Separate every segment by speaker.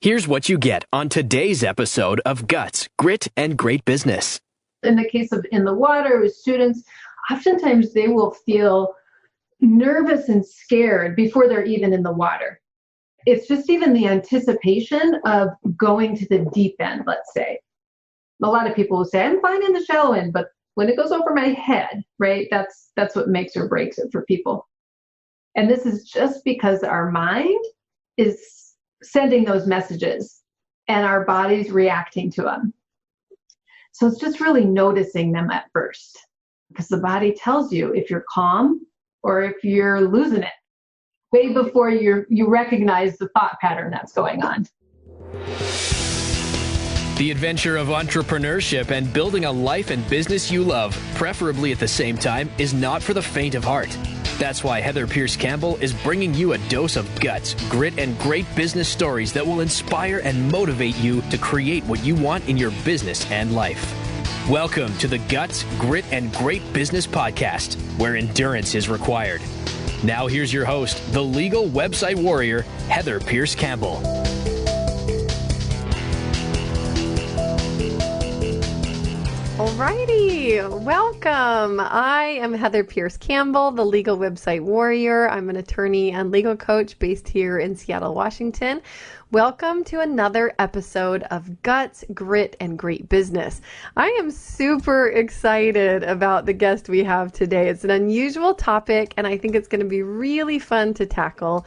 Speaker 1: Here's what you get on today's episode of Guts, Grit, and Great Business.
Speaker 2: In the case of in the water with students, oftentimes they will feel nervous and scared before they're even in the water. It's just even the anticipation of going to the deep end, let's say. A lot of people will say, I'm fine in the shallow end, but when it goes over my head, right, that's what makes or breaks it for people. And this is just because our mind is sending those messages and our body's reacting to them. So it's just really noticing them at first, because the body tells you if you're calm or if you're losing it way before you recognize the thought pattern that's going on.
Speaker 1: The adventure of entrepreneurship and building a life and business you love, preferably at the same time, is not for the faint of heart. That's why Heather Pierce Campbell is bringing you a dose of guts, grit, and great business stories that will inspire and motivate you to create what you want in your business and life. Welcome to the Guts, Grit, and Great Business Podcast, where endurance is required. Now here's your host, the legal website warrior, Heather Pierce Campbell.
Speaker 3: Alrighty, welcome. I am Heather Pierce Campbell, the legal website warrior. I'm an attorney and legal coach based here in Seattle, Washington. Welcome to another episode of Guts, Grit, and Great Business. I am super excited about the guest we have today. It's an unusual topic, and I think it's going to be really fun to tackle.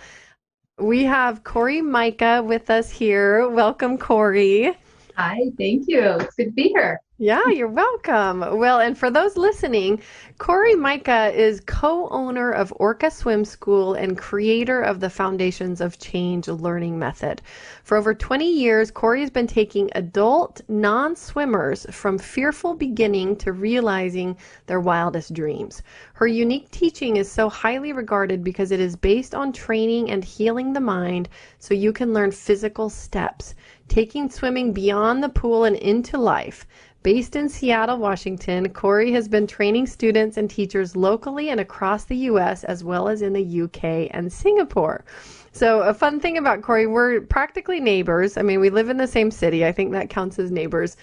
Speaker 3: We have Cori Myka with us here. Welcome, Cori.
Speaker 2: Hi, thank you. It's good to be here.
Speaker 3: Yeah, you're welcome. Well, and for those listening, Cori Myka is co-owner of Orca Swim School and creator of the Foundations of Change learning method. For over 20 years, Cori has been taking adult non-swimmers from fearful beginning to realizing their wildest dreams. Her unique teaching is so highly regarded because it is based on training and healing the mind so you can learn physical steps, taking swimming beyond the pool and into life. Based in Seattle, Washington, Cori has been training students and teachers locally and across the U.S. as well as in the UK and Singapore. So a fun thing about Cori, we're practically neighbors. I mean, we live in the same city. I think that counts as neighbors.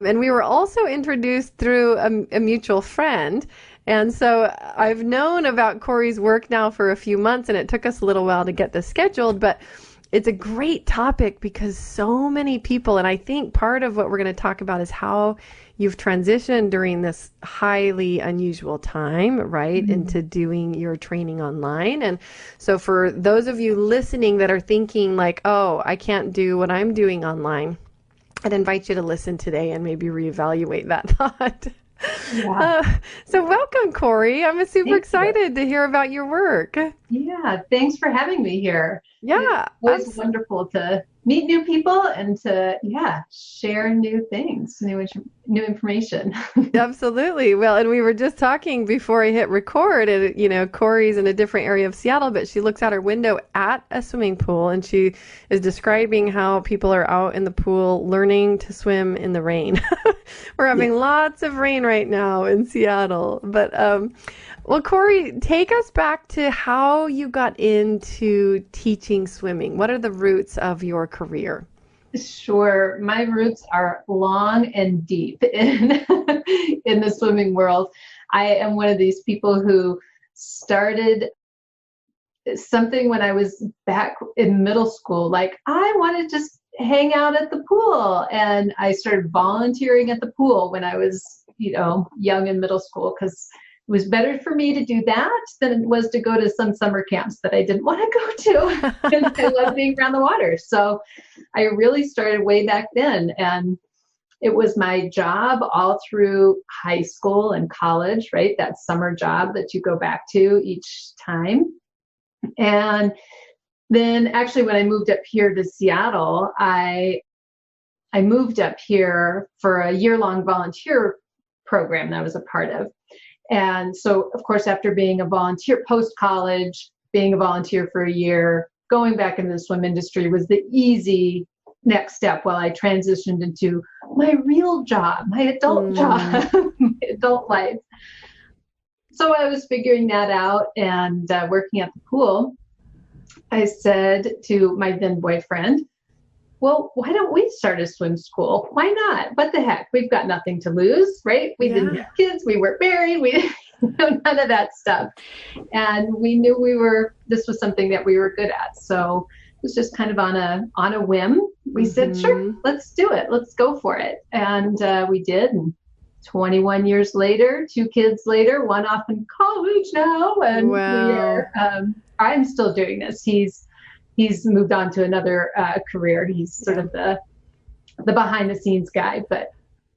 Speaker 3: And we were also introduced through a mutual friend. And so I've known about Cori's work now for a few months, and it took us a little while to get this scheduled, but it's a great topic because so many people, and I think part of what we're going to talk about is how you've transitioned during this highly unusual time, right, into doing your training online. And so for those of you listening that are thinking like, oh, I can't do what I'm doing online, I'd invite you to listen today and maybe reevaluate that thought. Yeah. So welcome, Cori. I'm super excited to hear about your work.
Speaker 2: Yeah, thanks for having me here.
Speaker 3: Yeah.
Speaker 2: It was wonderful to meet new people and to, share new things, new information.
Speaker 3: Absolutely. Well, and we were just talking before I hit record, and, Cori's in a different area of Seattle, but she looks out her window at a swimming pool and she is describing how people are out in the pool learning to swim in the rain. We're having lots of rain right now in Seattle. But, well, Cori, take us back to how you got into teaching swimming. What are the roots of your career?
Speaker 2: Sure. My roots are long and deep in the swimming world. I am one of these people who started something when I was back in middle school. Like, I want to just hang out at the pool. And I started volunteering at the pool when I was, young in middle school, because it was better for me to do that than it was to go to some summer camps that I didn't want to go to. And I love being around the water. So I really started way back then. And it was my job all through high school and college, right? That summer job that you go back to each time. And then actually when I moved up here to Seattle, I moved up here for a year-long volunteer program that I was a part of. And so, of course, after being a volunteer post-college, being a volunteer for a year, going back into the swim industry was the easy next step while I transitioned into my real job, my adult job, my adult life. So I was figuring that out and working at the pool. I said to my then boyfriend, well, why don't we start a swim school? Why not? What the heck? We've got nothing to lose, right? We didn't have kids. We weren't married. We none of that stuff. And we knew this was something that we were good at. So it was just kind of on a whim. We said, sure, let's do it. Let's go for it. And we did. And 21 years later, 2 kids later, one off in college now. And I'm still doing this. He's moved on to another career. He's sort of the behind the scenes guy, but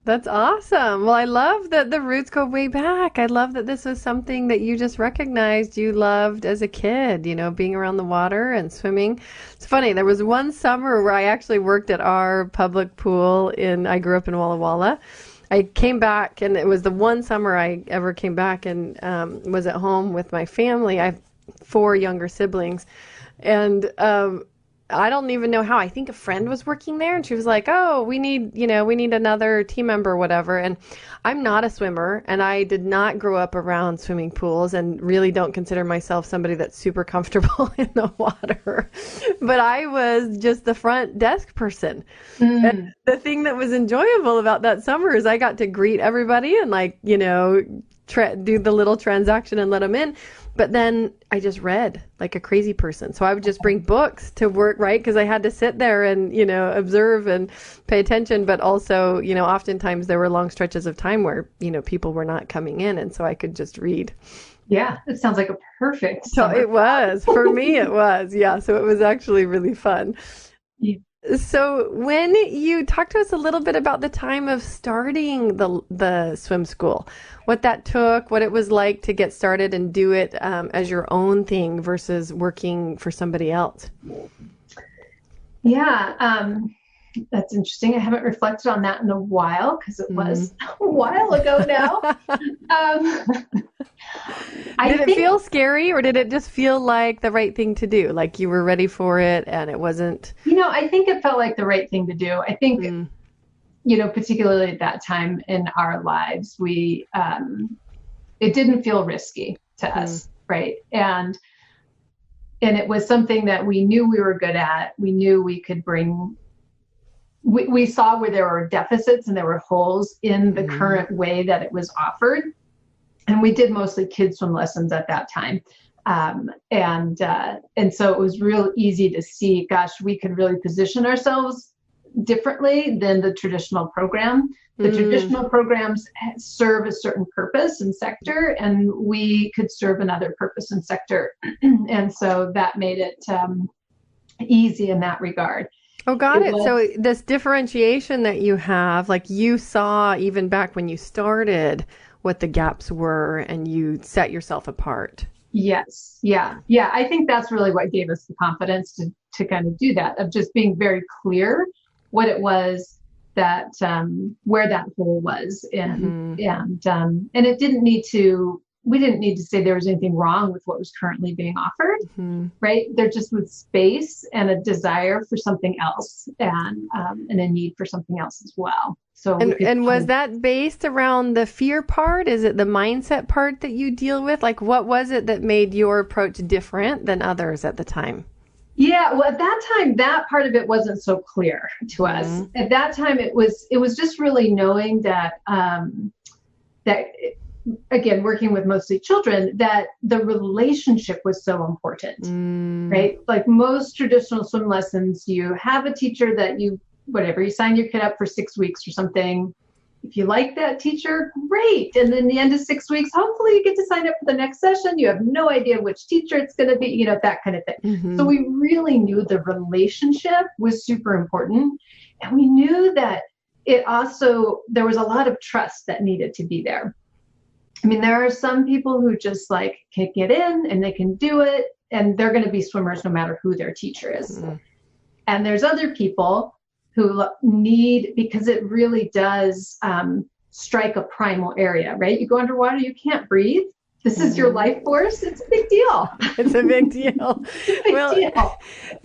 Speaker 3: that's awesome. Well, I love that the roots go way back. I love that this was something that you just recognized you loved as a kid, being around the water and swimming. It's funny. There was one summer where I actually worked at our public pool I grew up in Walla Walla. I came back, and it was the one summer I ever came back and was at home with my family. I have 4 younger siblings. And I don't even know how. I think a friend was working there, and she was like, "Oh, we need another team member or whatever." And I'm not a swimmer, and I did not grow up around swimming pools, and really don't consider myself somebody that's super comfortable in the water. But I was just the front desk person. And the thing that was enjoyable about that summer is I got to greet everybody and do the little transaction and let them in. But then I just read like a crazy person. So I would just bring books to work, right? Because I had to sit there and, observe and pay attention. But also, oftentimes there were long stretches of time where, people were not coming in. And so I could just read.
Speaker 2: Yeah, it sounds like a perfect
Speaker 3: summer. So it was. For me, it was. Yeah. So it was actually really fun. Yeah. So when you talk to us a little bit about the time of starting the swim school, what that took, what it was like to get started and do it as your own thing versus working for somebody else.
Speaker 2: Yeah, that's interesting. I haven't reflected on that in a while because it was a while ago now.
Speaker 3: Did it feel scary, or did it just feel like the right thing to do? Like you were ready for it and it wasn't?
Speaker 2: I think it felt like the right thing to do. I think, particularly at that time in our lives, it didn't feel risky to us, right? And it was something that we knew we were good at. We knew we could bring. We saw where there were deficits and there were holes in the current way that it was offered. And we did mostly kids swim lessons at that time. And so it was real easy to see, gosh, we could really position ourselves differently than the traditional program. The traditional programs serve a certain purpose and sector, and we could serve another purpose and sector. And so that made it easy in that regard.
Speaker 3: Oh, got it. So this differentiation that you have, like you saw even back when you started what the gaps were and you set yourself apart.
Speaker 2: Yes. Yeah. I think that's really what gave us the confidence to kind of do that, of just being very clear what it was that, where that hole was. And it didn't need to, we didn't need to say there was anything wrong with what was currently being offered, right? There just was space and a desire for something else and a need for something else as well. So,
Speaker 3: and was that based around the fear part? Is it the mindset part that you deal with? Like, what was it that made your approach different than others at the time?
Speaker 2: Yeah, well, at that time, that part of it wasn't so clear to us. At that time, it was just really knowing that, again, working with mostly children, that the relationship was so important, right? Like most traditional swim lessons, you have a teacher that you sign your kid up for 6 weeks or something. If you like that teacher, great. And then the end of 6 weeks, hopefully you get to sign up for the next session. You have no idea which teacher it's going to be, that kind of thing. So we really knew the relationship was super important. And we knew that there was a lot of trust that needed to be there. I mean, there are some people who just can get in and they can do it, and they're going to be swimmers no matter who their teacher is. And there's other people who need, because it really does strike a primal area, right? You go underwater, you can't breathe. This is your life force. It's a big deal.
Speaker 3: It's a big deal. Deal.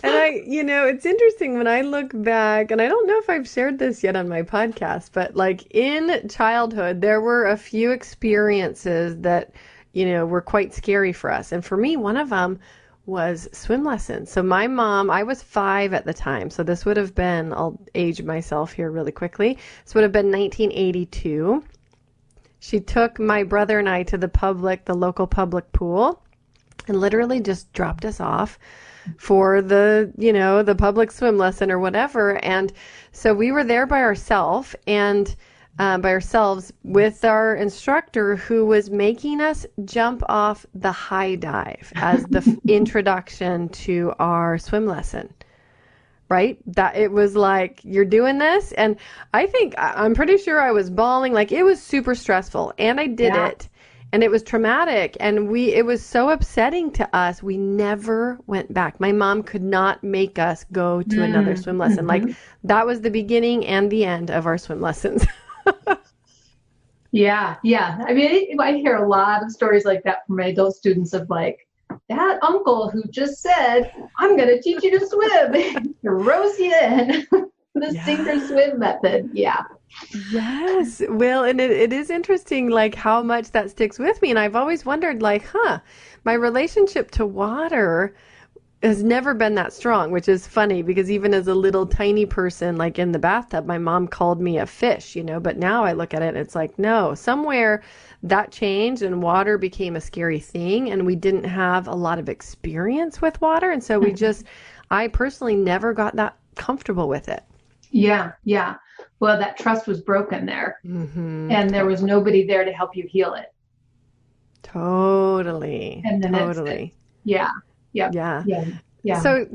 Speaker 3: And it's interesting when I look back, and I don't know if I've shared this yet on my podcast, but in childhood, there were a few experiences that, were quite scary for us. And for me, one of them was swim lessons. So my mom, I was 5 at the time. So this would have been, I'll age myself here really quickly. This would have been 1982. She took my brother and I to the local public pool, and literally just dropped us off for the public swim lesson or whatever. And so we were there by ourselves with our instructor, who was making us jump off the high dive as the introduction to our swim lesson. Right? That it was like, you're doing this. And I'm pretty sure I was bawling. Like, it was super stressful, and I did it. And it was traumatic, and it was so upsetting to us. We never went back. My mom could not make us go to another swim lesson. Like, that was the beginning and the end of our swim lessons.
Speaker 2: Yeah. I mean, I hear a lot of stories like that from my adult students of like, that uncle who just said, I'm going to teach you to swim, throws you in the sink or swim method. Yeah.
Speaker 3: Yes. Well, and it is interesting, like, how much that sticks with me. And I've always wondered, like, my relationship to water has never been that strong, which is funny because even as a little tiny person, like in the bathtub, my mom called me a fish, but now I look at it and it's like, no, somewhere that changed and water became a scary thing, and we didn't have a lot of experience with water. And so I personally never got that comfortable with it.
Speaker 2: Yeah. Well, that trust was broken there, and there was nobody there to help you heal it.
Speaker 3: Totally.
Speaker 2: And then Yeah. So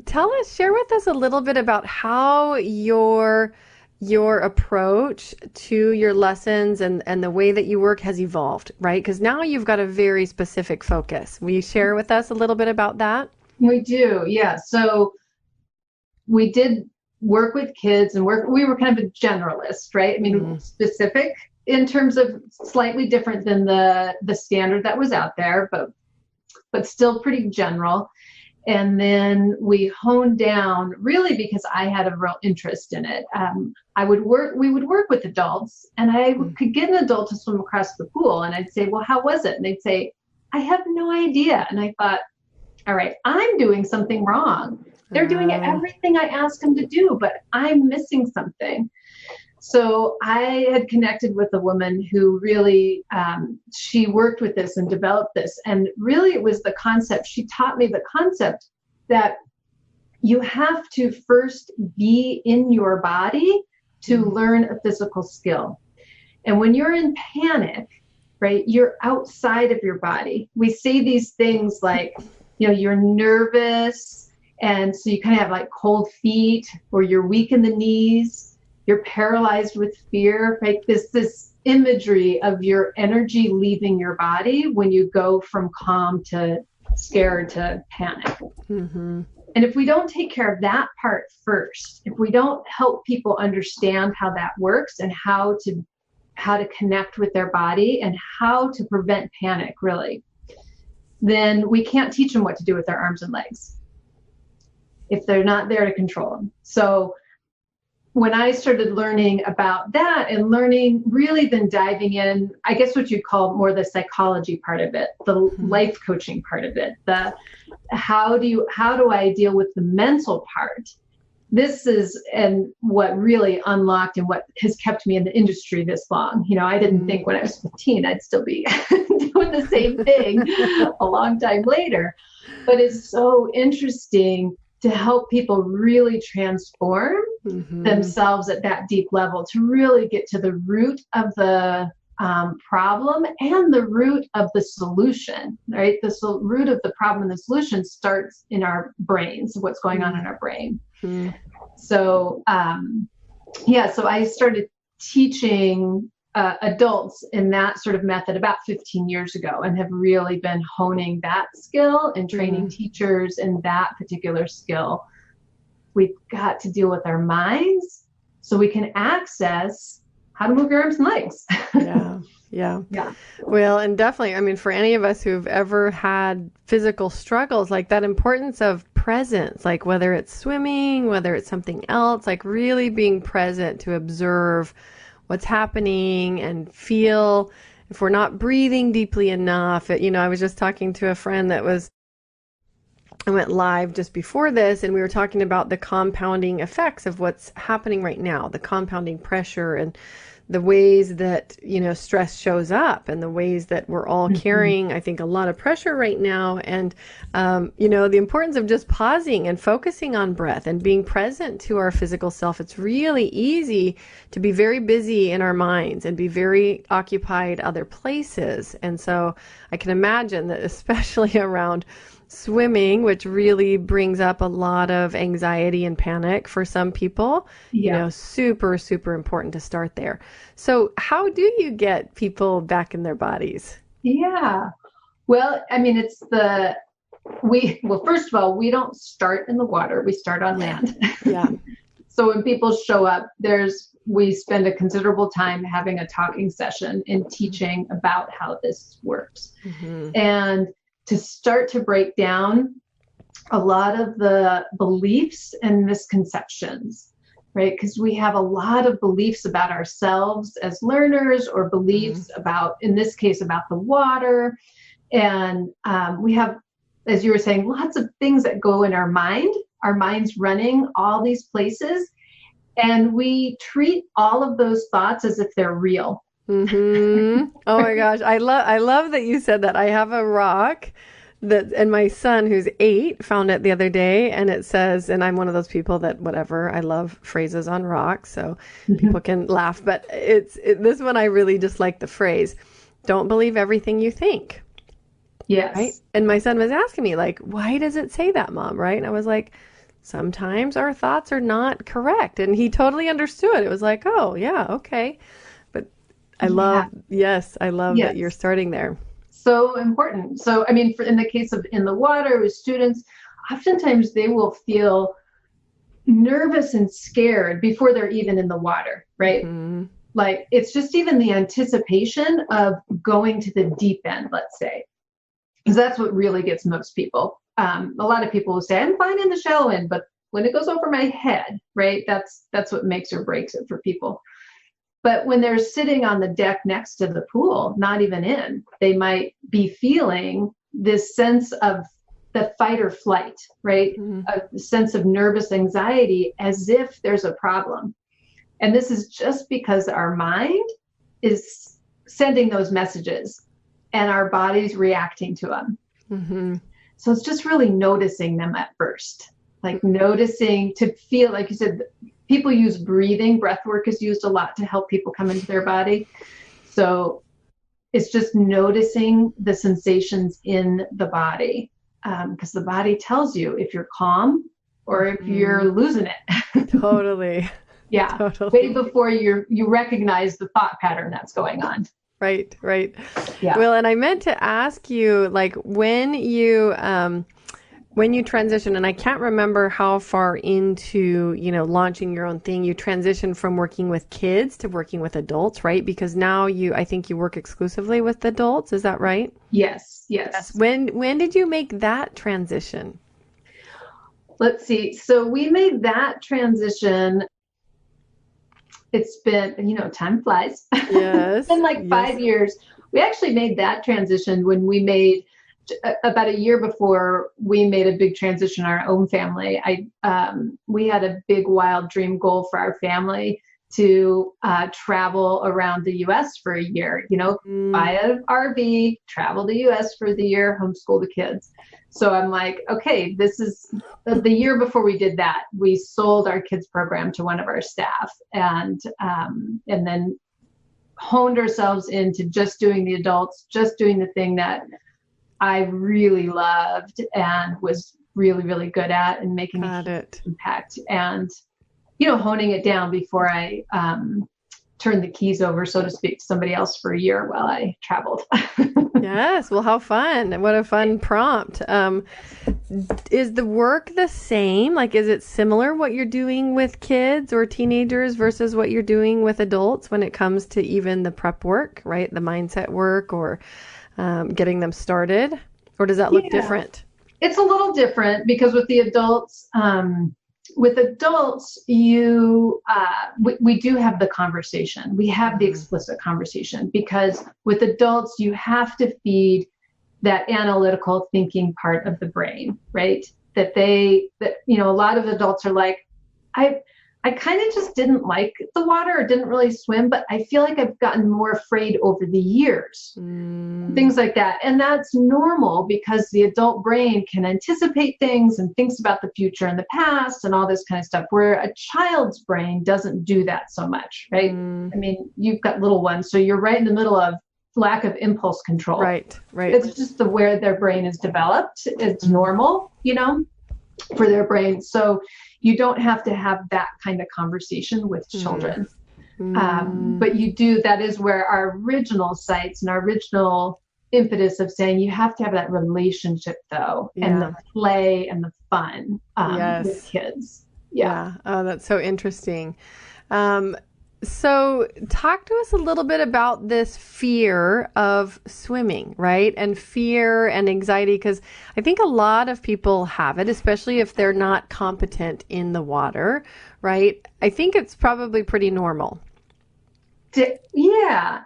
Speaker 3: share with us a little bit about how your approach to your lessons and the way that you work has evolved, right? Because now you've got a very specific focus. Will you share with us a little bit about that?
Speaker 2: We do, yeah. So we did work with kids and we were kind of a generalist, right? I mean, specific in terms of slightly different than the standard that was out there, but still pretty general. And then we honed down really because I had a real interest in it. We would work with adults, and I could get an adult to swim across the pool, and I'd say, well, how was it? And they'd say, I have no idea. And I thought, all right, I'm doing something wrong. They're doing everything I asked them to do, but I'm missing something. So I had connected with a woman who really, she worked with this and developed this. And really it was the concept. She taught me the concept that you have to first be in your body to learn a physical skill. And when you're in panic, right, you're outside of your body. We say these things like, you're nervous. And so you kind of have like cold feet, or you're weak in the knees. You're paralyzed with fear, right? This imagery of your energy leaving your body when you go from calm to scared to panic. And if we don't take care of that part first, if we don't help people understand how that works and how to connect with their body and how to prevent panic, really, then we can't teach them what to do with their arms and legs if they're not there to control them. So when I started learning about that and really then diving in, I guess what you'd call more the psychology part of it, the life coaching part of it, how do I deal with the mental part? This is what really unlocked and what has kept me in the industry this long. I didn't think when I was 15 I'd still be doing the same thing a long time later. But it's so interesting to help people really transform themselves at that deep level, to really get to the root of the problem and the root of the solution, right? The root of the problem and the solution starts in our brains, what's going on in our brain. So, so I started teaching adults in that sort of method about 15 years ago, and have really been honing that skill and training teachers in that particular skill. We've got to deal with our minds so we can access how to move your arms and legs. Yeah.
Speaker 3: Well, and definitely, I mean, for any of us who've ever had physical struggles, like that importance of presence, like whether it's swimming, whether it's something else, like really being present to observe what's happening and feel if we're not breathing deeply enough. I was just talking to a friend that was I went live just before this, and we were talking about the compounding effects of what's happening right now, the compounding pressure and the ways that, stress shows up and the ways that we're all carrying, I think, a lot of pressure right now. And, the importance of just pausing and focusing on breath and being present to our physical self. It's really easy to be very busy in our minds and be very occupied other places. And so I can imagine that, especially around swimming, which really brings up a lot of anxiety and panic for some people, super, super important to start there. So how do you get people back in their bodies?
Speaker 2: Yeah. Well, I mean, first of all, we don't start in the water. We start on land.
Speaker 3: Yeah.
Speaker 2: So when people show up, we spend a considerable time having a talking session and teaching about how this works. And to start to break down a lot of the beliefs and misconceptions, right? Because we have a lot of beliefs about ourselves as learners, or beliefs about, in this case, about the water. And we have, as you were saying, lots of things that go in our mind's running all these places. And we treat all of those thoughts as if they're real.
Speaker 3: Oh my gosh. I love that you said that. I have a rock and my son, who's 8, found it the other day, and it says, and I'm one of those people that whatever, I love phrases on rocks, so people can laugh, but this one, I really just like the phrase, don't believe everything you think.
Speaker 2: Yes.
Speaker 3: Right. And my son was asking me, like, why does it say that, Mom? Right. And I was like, sometimes our thoughts are not correct. And he totally understood. It was like, oh yeah, okay. I love that you're starting there.
Speaker 2: So important. So, I mean, in the case of in the water with students, oftentimes they will feel nervous and scared before they're even in the water, right? Like, it's just even the anticipation of going to the deep end, let's say, because that's what really gets most people. A lot of people will say, I'm fine in the shallow end, but when it goes over my head, right, that's what makes or breaks it for people. But when they're sitting on the deck next to the pool, not even in, they might be feeling this sense of the fight or flight, right? A sense of nervous anxiety, as if there's a problem. And this is just because our mind is sending those messages and our body's reacting to them. So it's just really noticing them at first, like noticing, to feel, like you said, people use breathing. Breath work is used a lot to help people come into their body. So it's just noticing the sensations in the body, because the body tells you if you're calm or if you're losing it.
Speaker 3: Totally.
Speaker 2: Yeah. Totally. Way before you recognize the thought pattern that's going on.
Speaker 3: Right.
Speaker 2: Yeah.
Speaker 3: Well, and I meant to ask you, like, when you transition, and I can't remember how far into, launching your own thing, you transition from working with kids to working with adults, right? Because now I think you work exclusively with adults. Is that right?
Speaker 2: Yes.
Speaker 3: When did you make that transition?
Speaker 2: Let's see. So we made that transition. It's been, time flies.
Speaker 3: Yes.
Speaker 2: It's been like 5 years. We actually made that transition when we made, about a year before we made a big transition in our own family. We had a big, wild dream goal for our family to travel around the U.S. for a year, buy an RV, travel the U.S. for the year, homeschool the kids. So I'm like, okay, this is the year before we did that. We sold our kids program to one of our staff, and then honed ourselves into just doing the adults, just doing the thing that I really loved and was really, really good at, and making an impact, and honing it down before I turned the keys over, so to speak, to somebody else for a year while I traveled.
Speaker 3: Yes. Well, how fun. What a fun prompt. Is the work the same? Like, is it similar what you're doing with kids or teenagers versus what you're doing with adults when it comes to even the prep work, right? The mindset work, or getting them started? Or does that look different? It's
Speaker 2: a little different, because with the adults, we do have the conversation. We have the explicit conversation, because with adults, you have to feed that analytical thinking part of the brain, right? That a lot of adults are like, I kind of just didn't like the water or didn't really swim, but I feel like I've gotten more afraid over the years, things like that. And that's normal because the adult brain can anticipate things and thinks about the future and the past and all this kind of stuff, where a child's brain doesn't do that so much, right? I mean, you've got little ones, so you're right in the middle of lack of impulse control.
Speaker 3: Right.
Speaker 2: It's just where their brain is developed. It's normal, for their brain. So you don't have to have that kind of conversation with children. But you do, that is where our original sites and our original impetus of saying you have to have that relationship though, and the play and the fun with kids. Yeah.
Speaker 3: Oh, that's so interesting. So talk to us a little bit about this fear of swimming, right? And fear and anxiety, because I think a lot of people have it, especially if they're not competent in the water, right? I think it's probably pretty normal.
Speaker 2: Yeah.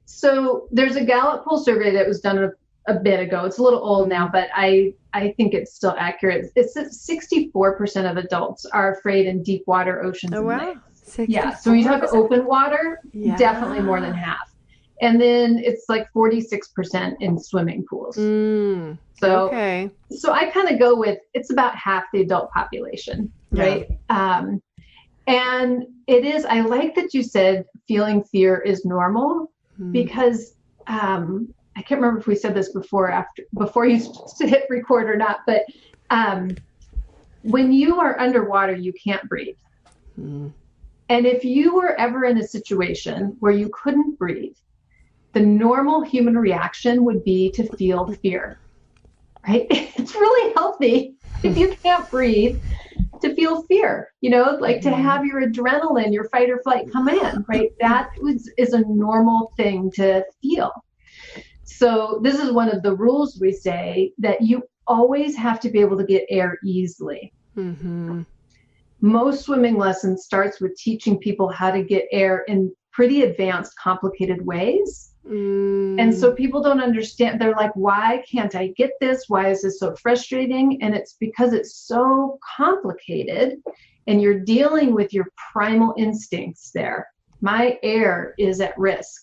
Speaker 2: So there's a Gallup poll survey that was done a bit ago. It's a little old now, but I think it's still accurate. It's that 64% of adults are afraid in deep water oceans and lakes. 64%. Yeah, so when you talk open water, definitely more than half. And then it's like 46% in swimming pools. So I kind of go with, it's about half the adult population, right? And it is, I like that you said feeling fear is normal, because I can't remember if we said this before you hit record or not, but when you are underwater, you can't breathe. And if you were ever in a situation where you couldn't breathe, the normal human reaction would be to feel fear, right? It's really healthy if you can't breathe to feel fear, like to have your adrenaline, your fight or flight come in, right? That is a normal thing to feel. So this is one of the rules we say, that you always have to be able to get air easily. Most swimming lessons starts with teaching people how to get air in pretty advanced, complicated ways. And so people don't understand. They're like, why can't I get this? Why is this so frustrating? And it's because it's so complicated and you're dealing with your primal instincts there. My air is at risk.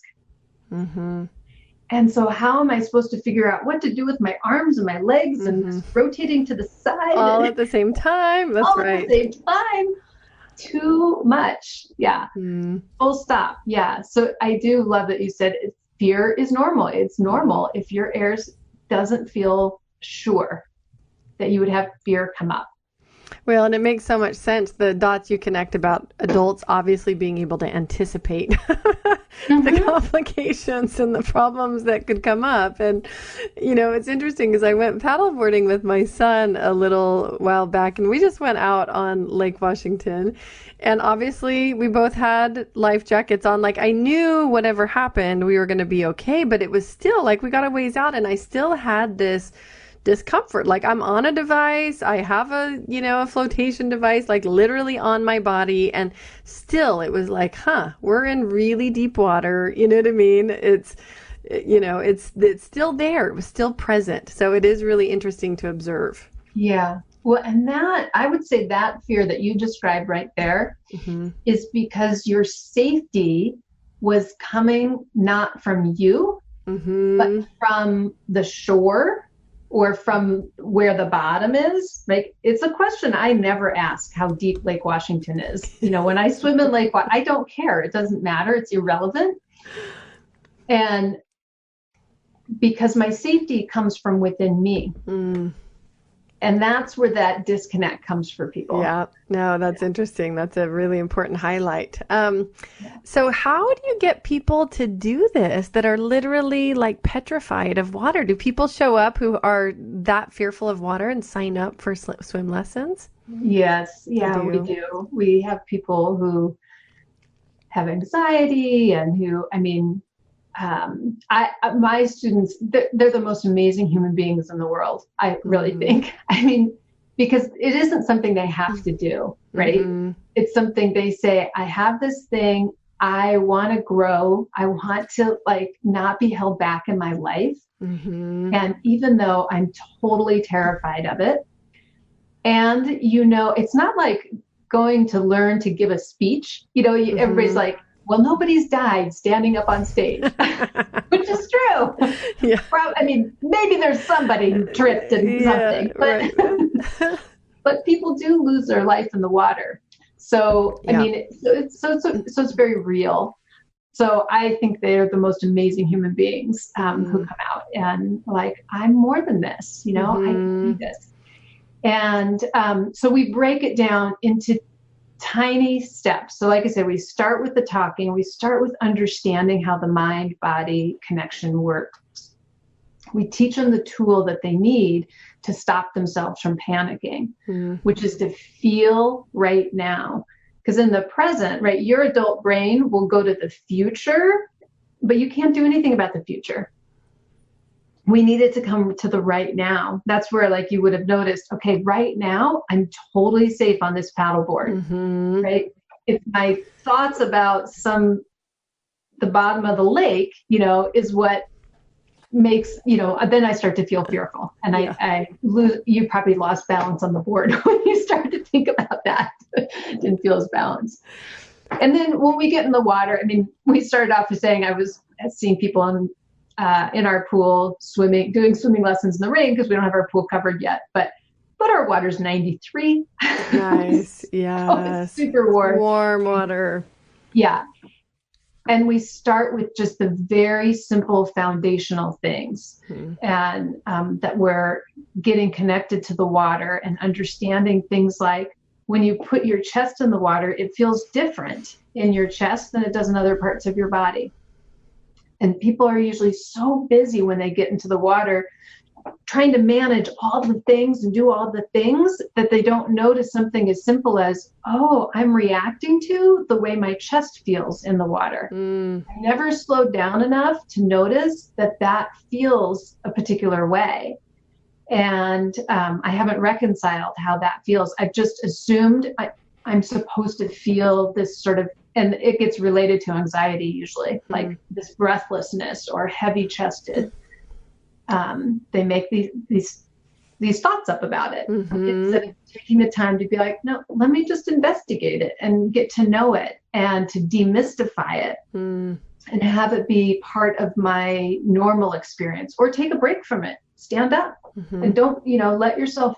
Speaker 2: And so how am I supposed to figure out what to do with my arms and my legs and rotating to the side?
Speaker 3: All at the same time. That's right.
Speaker 2: All at the same time. Too much. Yeah. Full stop. Yeah. So I do love that you said fear is normal. It's normal if your air doesn't feel sure, that you would have fear come up.
Speaker 3: Well, and it makes so much sense, the dots you connect about adults obviously being able to anticipate the complications and the problems that could come up. And, it's interesting because I went paddleboarding with my son a little while back, and we just went out on Lake Washington. And obviously we both had life jackets on. Like, I knew whatever happened, we were going to be okay, but it was still like we got a ways out and I still had this discomfort. Like, I'm on a device, I have a flotation device, like literally on my body, and still it was like, we're in really deep water. You know what I mean? It's still there. It was still present. So it is really interesting to observe.
Speaker 2: Yeah. Well, and that, I would say that fear that you described right there is because your safety was coming not from you, but from the shore or from where the bottom is. Like, it's a question I never ask, how deep Lake Washington is. When I swim in Lake Washington, I don't care. It doesn't matter. It's irrelevant. And because my safety comes from within me. And that's where that disconnect comes for people. Yeah,
Speaker 3: no, that's interesting. That's a really important highlight. So how do you get people to do this that are literally like petrified of water? Do people show up who are that fearful of water and sign up for swim lessons?
Speaker 2: Yes. Yeah, we do. We have people who have anxiety and who, my students, they're the most amazing human beings in the world. I really think, because it isn't something they have to do, right? It's something they say, I have this thing, I want to grow. I want to like not be held back in my life.
Speaker 3: Mm-hmm.
Speaker 2: And even though I'm totally terrified of it, and it's not like going to learn to give a speech. Everybody's like, well, nobody's died standing up on stage, which is true.
Speaker 3: Yeah.
Speaker 2: I mean, maybe there's somebody who tripped and something, but
Speaker 3: right.
Speaker 2: but people do lose their life in the water. So I mean, it's very real. So I think they're the most amazing human beings who come out and like, I'm more than this. I can do this. And so we break it down into tiny steps. So like I said, we start with the talking. We start with understanding how the mind-body connection works. We teach them the tool that they need to stop themselves from panicking, which is to feel right now. Because in the present, right, your adult brain will go to the future, but you can't do anything about the future. We need it to come to the right now. That's where, like, you would have noticed, okay, right now, I'm totally safe on this paddleboard, right? If my thoughts about the bottom of the lake, is what makes, then I start to feel fearful. And I lose, you probably lost balance on the board when you start to think about that. Didn't feel as balanced. And then when we get in the water, I mean, we started off with saying I was seeing people in our pool doing swimming lessons in the rain because we don't have our pool covered yet, but our water's 93.
Speaker 3: Nice. Yeah.
Speaker 2: Oh, it's super warm.
Speaker 3: Warm water.
Speaker 2: Yeah. And we start with just the very simple foundational things and that we're getting connected to the water and understanding things like when you put your chest in the water, it feels different in your chest than it does in other parts of your body. And people are usually so busy when they get into the water trying to manage all the things and do all the things that they don't notice something as simple as, oh, I'm reacting to the way my chest feels in the water. I never slowed down enough to notice that feels a particular way. And I haven't reconciled how that feels. I've just assumed I'm supposed to feel this sort of, and it gets related to anxiety usually, like this breathlessness or heavy chested. They make these thoughts up about it. Instead of taking the time to be like, no, let me just investigate it and get to know it and to demystify it and have it be part of my normal experience, or take a break from it, stand up and don't, let yourself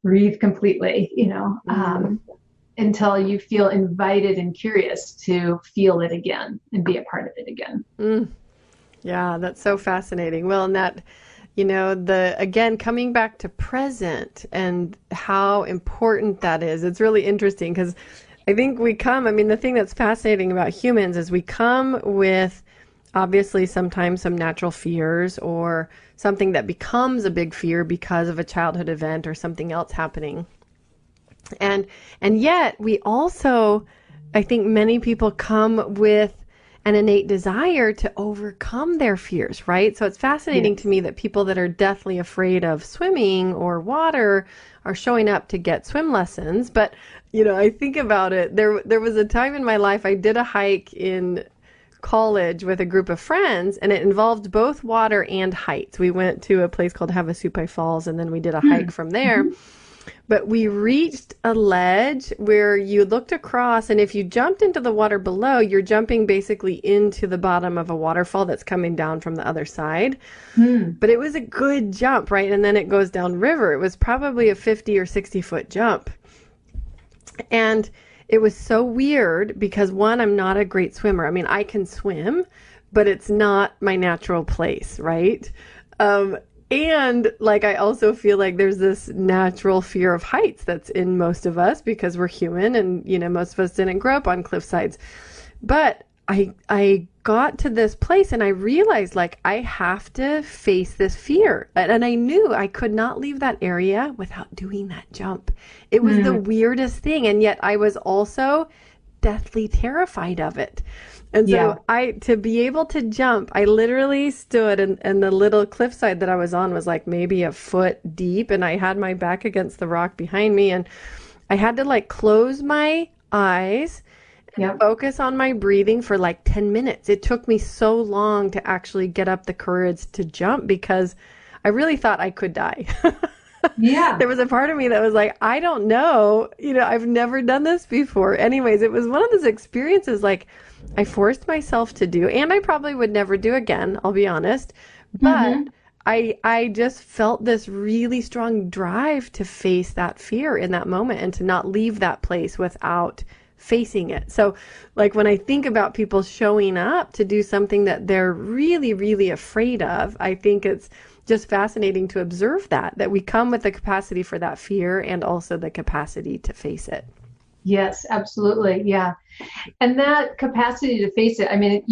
Speaker 2: breathe completely, until you feel invited and curious to feel it again and be a part of it again.
Speaker 3: Yeah, that's so fascinating. Well, and that, again, coming back to present and how important that is, it's really interesting because I think the thing that's fascinating about humans is we come with obviously sometimes some natural fears or something that becomes a big fear because of a childhood event or something else happening. And yet we also, I think many people come with an innate desire to overcome their fears, right? So it's fascinating to me that people that are deathly afraid of swimming or water are showing up to get swim lessons. But, I think about it, there was a time in my life I did a hike in college with a group of friends, and it involved both water and heights. We went to a place called Havasupai Falls, and then we did a hike from there. But we reached a ledge where you looked across, and if you jumped into the water below, you're jumping basically into the bottom of a waterfall that's coming down from the other side. But it was a good jump, right? And then it goes down river. It was probably a 50 or 60 foot jump. And it was so weird because, one, I'm not a great swimmer. I mean, I can swim, but it's not my natural place, right? And like, I also feel like there's this natural fear of heights that's in most of us because we're human and, most of us didn't grow up on cliff sides. But I got to this place and I realized like I have to face this fear. And I knew I could not leave that area without doing that jump. It was the weirdest thing. And yet I was also deathly terrified of it. And so to be able to jump, I literally stood and the little cliffside that I was on was like maybe a foot deep, and I had my back against the rock behind me, and I had to like close my eyes
Speaker 2: Yep.
Speaker 3: focus on my breathing for like 10 minutes. It took me so long to actually get up the courage to jump because I really thought I could die.
Speaker 2: Yeah.
Speaker 3: There was a part of me that was like, I don't know, I've never done this before. Anyways, it was one of those experiences like I forced myself to do, and I probably would never do again, I'll be honest. But I just felt this really strong drive to face that fear in that moment and to not leave that place without facing it. So like when I think about people showing up to do something that they're really, really afraid of, I think it's just fascinating to observe that we come with the capacity for that fear and also the capacity to face it.
Speaker 2: Yes, absolutely. Yeah. And that capacity to face it, I mean,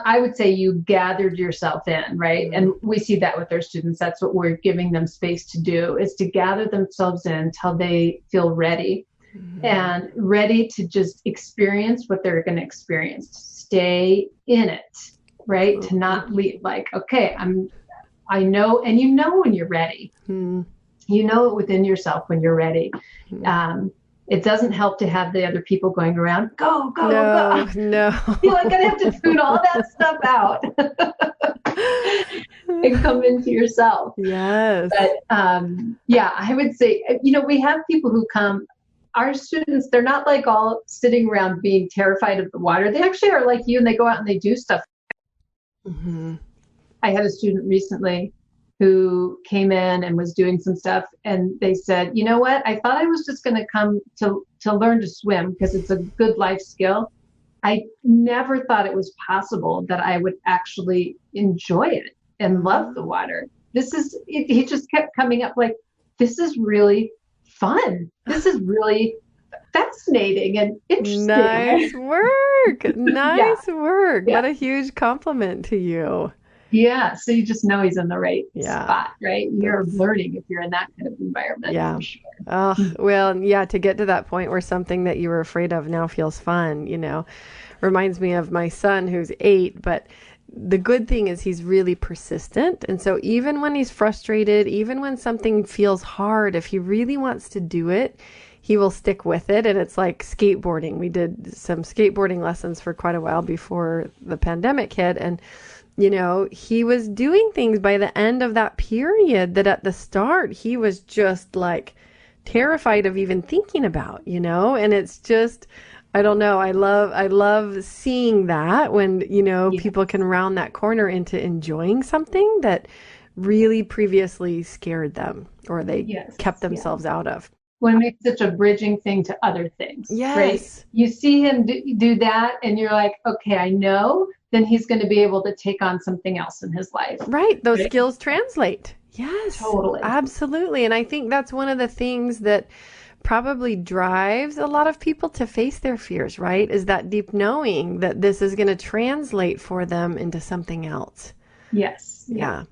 Speaker 2: I would say you gathered yourself in, right? And we see that with our students. That's what we're giving them space to do, is to gather themselves in until they feel ready and ready to just experience what they're going to experience, to stay in it, right? To not leave like, okay, I know, and when you're ready. You know it within yourself when you're ready. It doesn't help to have the other people going around, go, go,
Speaker 3: No,
Speaker 2: go.
Speaker 3: no.
Speaker 2: You're like going to have to tune all that stuff out and come into yourself.
Speaker 3: Yes.
Speaker 2: But yeah, I would say, we have people who come, our students, they're not like all sitting around being terrified of the water. They actually are like you, and they go out and they do stuff. I had a student recently who came in and was doing some stuff, and they said, you know what? I thought I was just going to come to learn to swim because it's a good life skill. I never thought it was possible that I would actually enjoy it and love the water. He just kept coming up like, this is really fun. This is really fascinating and interesting.
Speaker 3: Nice work. Nice work.
Speaker 2: Yeah.
Speaker 3: What a huge compliment to you.
Speaker 2: Yeah. So you just know he's in the right
Speaker 3: Yeah.
Speaker 2: spot, right? You're learning if you're in that kind of environment.
Speaker 3: Yeah.
Speaker 2: For sure.
Speaker 3: Oh, well, yeah, to get to that point where something that you were afraid of now feels fun, reminds me of my son who's 8, but the good thing is he's really persistent. And so even when he's frustrated, even when something feels hard, if he really wants to do it, he will stick with it. And it's like skateboarding. We did some skateboarding lessons for quite a while before the pandemic hit. And, he was doing things by the end of that period that at the start he was just like terrified of even thinking about, and it's just, I don't know. I love seeing that when, people can round that corner into enjoying something that really previously scared them or they kept themselves out of.
Speaker 2: When it makes such a bridging thing to other things,
Speaker 3: Yes.
Speaker 2: right? You see him do that and you're like, okay, I know, then he's going to be able to take on something else in his life.
Speaker 3: Right. Those skills translate. Yes.
Speaker 2: Totally.
Speaker 3: Absolutely. And I think that's one of the things that probably drives a lot of people to face their fears, right? Is that deep knowing that this is going to translate for them into something else.
Speaker 2: Yes.
Speaker 3: Yeah.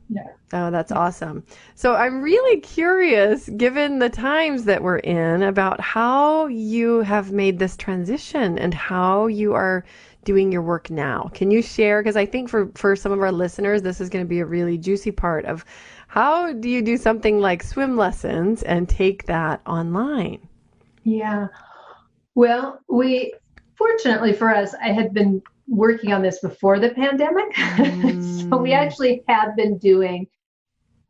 Speaker 3: Oh, that's awesome. So I'm really curious, given the times that we're in, about how you have made this transition and how you are doing your work now. Can you share? Because I think for some of our listeners, this is going to be a really juicy part of how do you do something like swim lessons and take that online?
Speaker 2: Yeah. Well, fortunately for us, I had been working on this before the pandemic. So we actually had been doing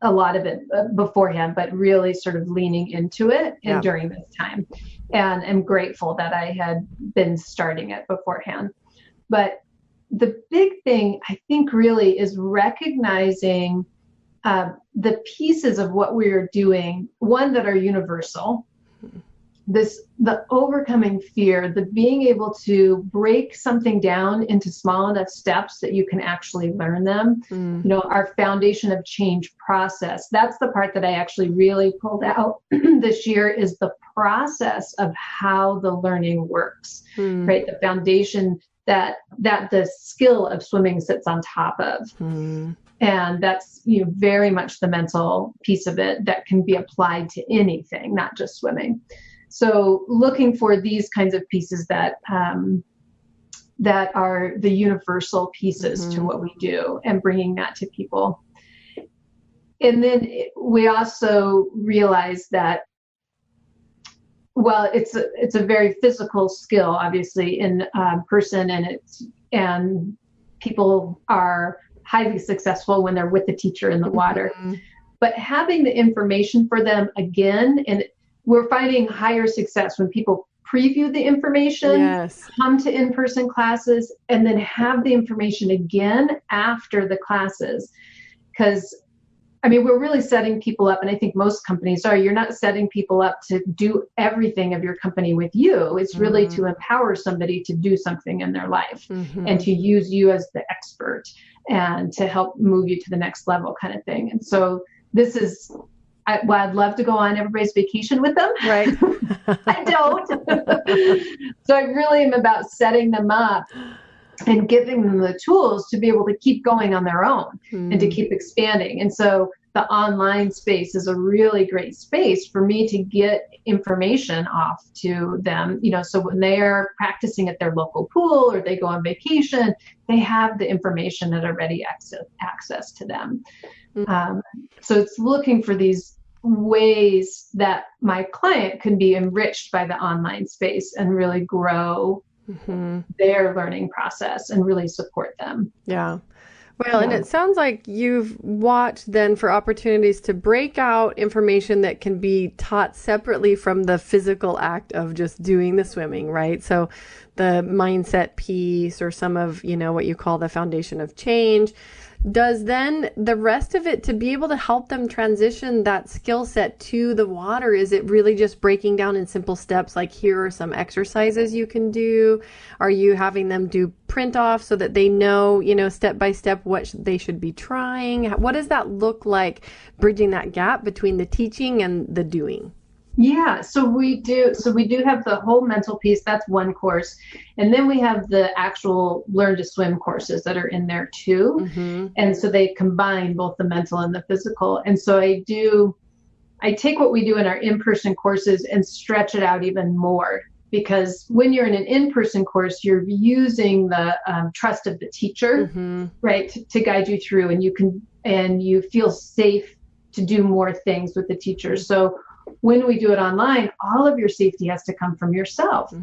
Speaker 2: a lot of it beforehand, but really sort of leaning into it during this time. And I'm grateful that I had been starting it beforehand. But the big thing, I think, really is recognizing the pieces of what we're doing, one, that are universal. The overcoming fear, the being able to break something down into small enough steps that you can actually learn them. Our foundation of change process. That's the part that I actually really pulled out this year, is the process of how the learning works, right? The foundation that the skill of swimming sits on top of. And that's very much the mental piece of it that can be applied to anything, not just swimming. So looking for these kinds of pieces that are the universal pieces to what we do and bringing that to people. And then we also realize that well, it's a very physical skill, obviously, in person, and people are highly successful when they're with the teacher in the water.
Speaker 3: Mm-hmm.
Speaker 2: But having the information for them again, and we're finding higher success when people preview the information,
Speaker 3: Yes.
Speaker 2: come to in-person classes, and then have the information again after the classes. Because, I mean, we're really setting people up, and I think most companies are. You're not setting people up to do everything of your company with you. It's really to empower somebody to do something in their life and to use you as the expert and to help move you to the next level kind of thing. And so this is, I'd love to go on everybody's vacation with them.
Speaker 3: Right.
Speaker 2: I don't. So I really am about setting them up and giving them the tools to be able to keep going on their own and to keep expanding. And so the online space is a really great space for me to get information off to them, so when they're practicing at their local pool or they go on vacation, they have the information at a ready access to them. So it's looking for these ways that my client can be enriched by the online space and really grow their learning process and really support them.
Speaker 3: Yeah. Well, and it sounds like you've watched then for opportunities to break out information that can be taught separately from the physical act of just doing the swimming, right? So the mindset piece or some of, what you call the foundation of change. Does then the rest of it to be able to help them transition that skill set to the water? Is it really just breaking down in simple steps, like here are some exercises you can do? Are you having them do print off so that they know, step by step what they should be trying? What does that look like, bridging that gap between the teaching and the doing?
Speaker 2: Yeah, so we do have the whole mental piece. That's one course. And then we have the actual learn to swim courses that are in there too. And so they combine both the mental and the physical. And so I take what we do in our in-person courses and stretch it out even more, because when you're in an in-person course, you're using the trust of the teacher, right, to guide you through, and you feel safe to do more things with the teacher. So when we do it online, all of your safety has to come from yourself.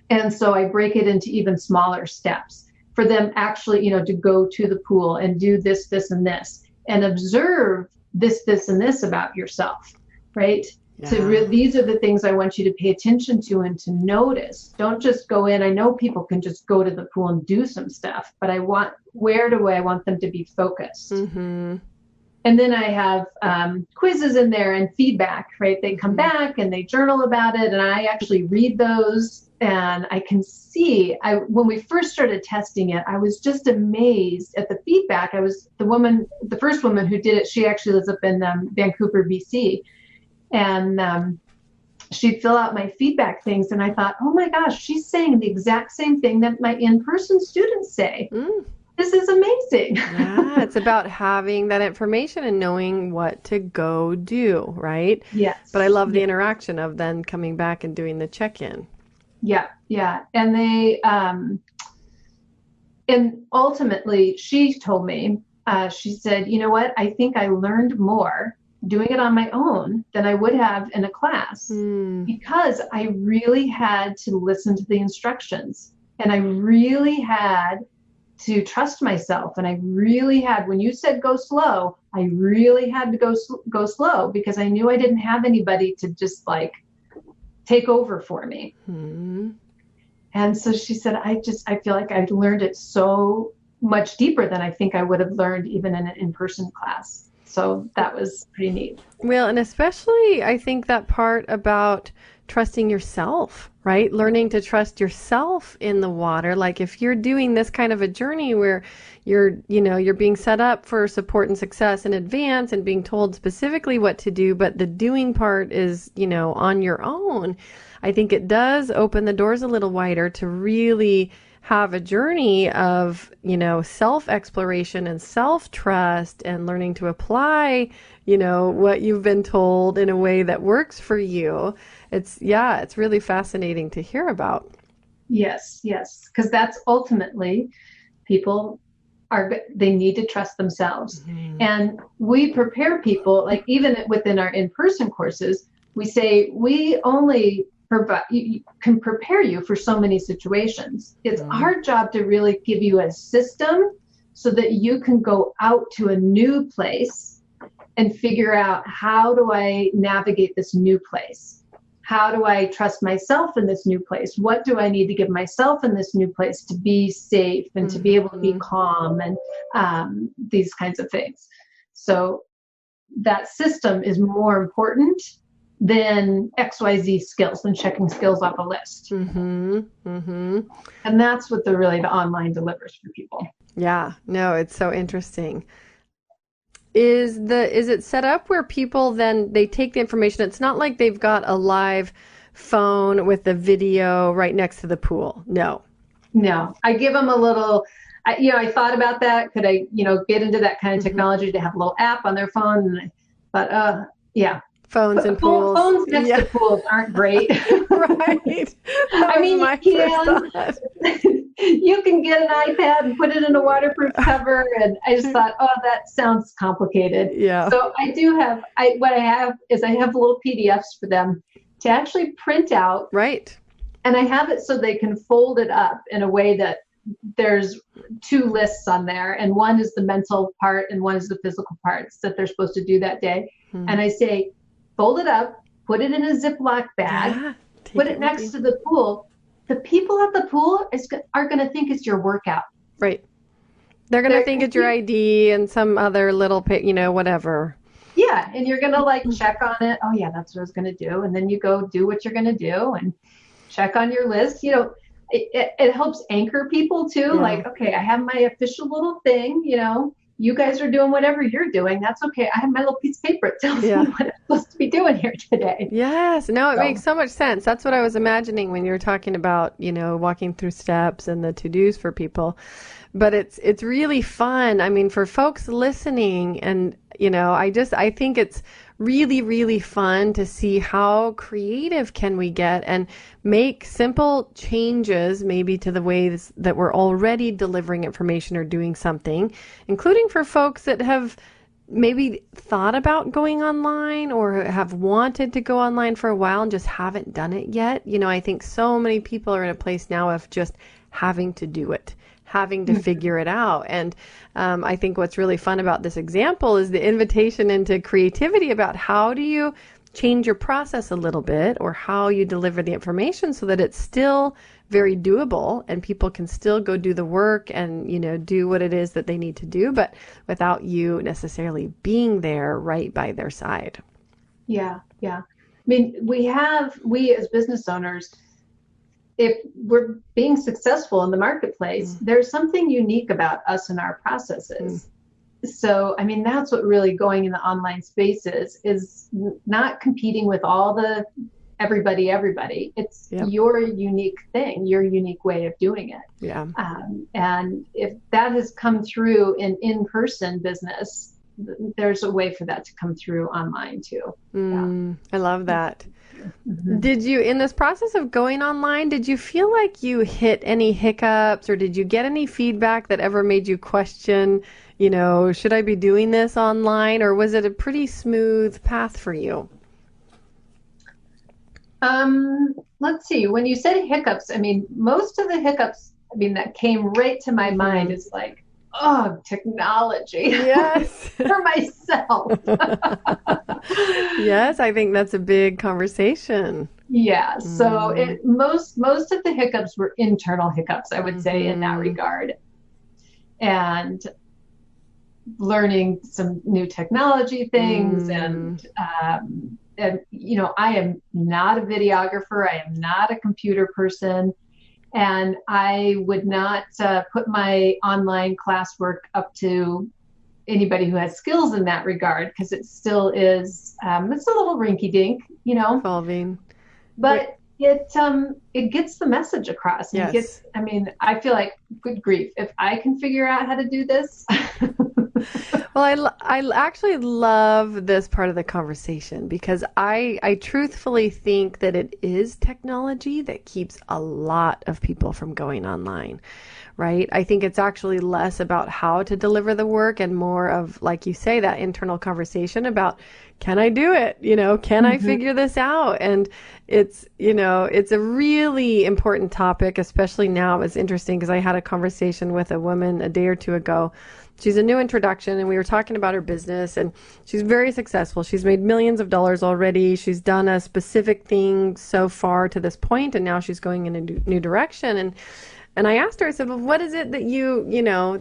Speaker 2: And so I break it into even smaller steps for them actually, to go to the pool and do this, this, and this, and observe this, this, and this about yourself, right? Yeah. These are the things I want you to pay attention to and to notice. Don't just go in. I know people can just go to the pool and do some stuff, but where do I want them to be focused? And then I have quizzes in there and feedback, right? They come back and they journal about it, and I actually read those, and I can see, when we first started testing it, I was just amazed at the feedback. The first woman who did it, she actually lives up in Vancouver, BC, and she'd fill out my feedback things, and I thought, oh my gosh, she's saying the exact same thing that my in-person students say. This is amazing.
Speaker 3: Yeah, it's about having that information and knowing what to go do, right?
Speaker 2: Yes.
Speaker 3: But I love the interaction of then coming back and doing the check-in.
Speaker 2: Yeah. And and ultimately she told me, she said, you know what? I think I learned more doing it on my own than I would have in a class, because I really had to listen to the instructions, and I really had to trust myself. And I really had, when you said go slow, I really had to go slow, because I knew I didn't have anybody to just take over for me. And so she said, I feel like I learned it so much deeper than I think I would have learned even in an in-person class. So that was pretty neat.
Speaker 3: Well, and especially I think that part about trusting yourself, right? Learning to trust yourself in the water. Like if you're doing this kind of a journey where you're being set up for support and success in advance and being told specifically what to do, but the doing part is, on your own. I think it does open the doors a little wider to really have a journey of, self-exploration and self-trust and learning to apply, what you've been told in a way that works for you. It's really fascinating to hear about.
Speaker 2: Yes. Because that's ultimately people they need to trust themselves. And we prepare people, like even within our in-person courses, we say we only can prepare you for so many situations. It's our job to really give you a system so that you can go out to a new place and figure out, how do I navigate this new place? How do I trust myself in this new place? What do I need to give myself in this new place to be safe and to be able to be calm, and these kinds of things. So that system is more important than XYZ skills, than checking skills off a list. And that's what the online delivers for people.
Speaker 3: Yeah, no, it's so interesting. Is it set up where people then they take the information? It's not like they've got a live phone with the video right next to the pool. No,
Speaker 2: I give them a little, I thought about that. Could I, get into that kind of technology to have a little app on their phone? But yeah.
Speaker 3: Phones and pools.
Speaker 2: Phones next to pools aren't great.
Speaker 3: Right.
Speaker 2: I mean, you can get an iPad and put it in a waterproof cover. And I just thought, that sounds complicated.
Speaker 3: Yeah.
Speaker 2: So I do have, what I have little PDFs for them to actually print out.
Speaker 3: Right.
Speaker 2: And I have it so they can fold it up in a way that there's two lists on there. And one is the mental part and one is the physical parts that they're supposed to do that day. And I say, fold it up, put it in a Ziploc bag, put it next to the pool. The people at the pool are going to think it's your workout.
Speaker 3: Right. They're going to think it's your ID and some other little, whatever.
Speaker 2: Yeah. And you're going to check on it. Oh yeah, that's what I was going to do. And then you go do what you're going to do and check on your list. It helps anchor people too. Yeah. Okay, I have my official little thing, you guys are doing whatever you're doing. That's okay. I have my little piece of paper. It tells me what I'm supposed to be doing here today.
Speaker 3: Yes. No, it makes so much sense. That's what I was imagining when you were talking about, walking through steps and the to-dos for people. But it's really fun. I mean, for folks listening, and, I think it's really, really fun to see how creative can we get and make simple changes maybe to the ways that we're already delivering information or doing something, including for folks that have maybe thought about going online or have wanted to go online for a while and just haven't done it yet. I think so many people are in a place now of just having to do it, having to figure it out. And I think what's really fun about this example is the invitation into creativity about how do you change your process a little bit, or how you deliver the information so that it's still very doable and people can still go do the work and, do what it is that they need to do, but without you necessarily being there right by their side.
Speaker 2: Yeah. I mean, we as business owners, if we're being successful in the marketplace, there's something unique about us and our processes. So, I mean, that's what really going in the online space is not competing with all the everybody. It's your unique thing, your unique way of doing it.
Speaker 3: Yeah.
Speaker 2: And if that has come through in-person business, there's a way for that to come through online too.
Speaker 3: I love that. Did you, in this process of going online, did you feel like you hit any hiccups, or did you get any feedback that ever made you question, should I be doing this online, or was it a pretty smooth path for you?
Speaker 2: Let's see. When you said hiccups, I mean, most of the hiccups, that came right to my mind is technology. Yes. For myself.
Speaker 3: Yes, I think that's a big conversation.
Speaker 2: Yeah. So most of the hiccups were internal hiccups, I would say, in that regard. And learning some new technology things and I am not a videographer. I am not a computer person. And I would not put my online classwork up to anybody who has skills in that regard, because it still is, it's a little rinky-dink,
Speaker 3: Evolving.
Speaker 2: But it gets the message across.
Speaker 3: Yes.
Speaker 2: I feel like, good grief, if I can figure out how to do this,
Speaker 3: Well, I actually love this part of the conversation because I truthfully think that it is technology that keeps a lot of people from going online, right? I think it's actually less about how to deliver the work and more of, like you say, that internal conversation about, can I do it? Can I figure this out? And it's a really important topic, especially now. It's interesting because I had a conversation with a woman a day or two ago. She's a new introduction, and we were talking about her business, and she's very successful. She's made millions of dollars already. She's done a specific thing so far to this point, and now she's going in a new direction. And I asked her, I said, well, what is it that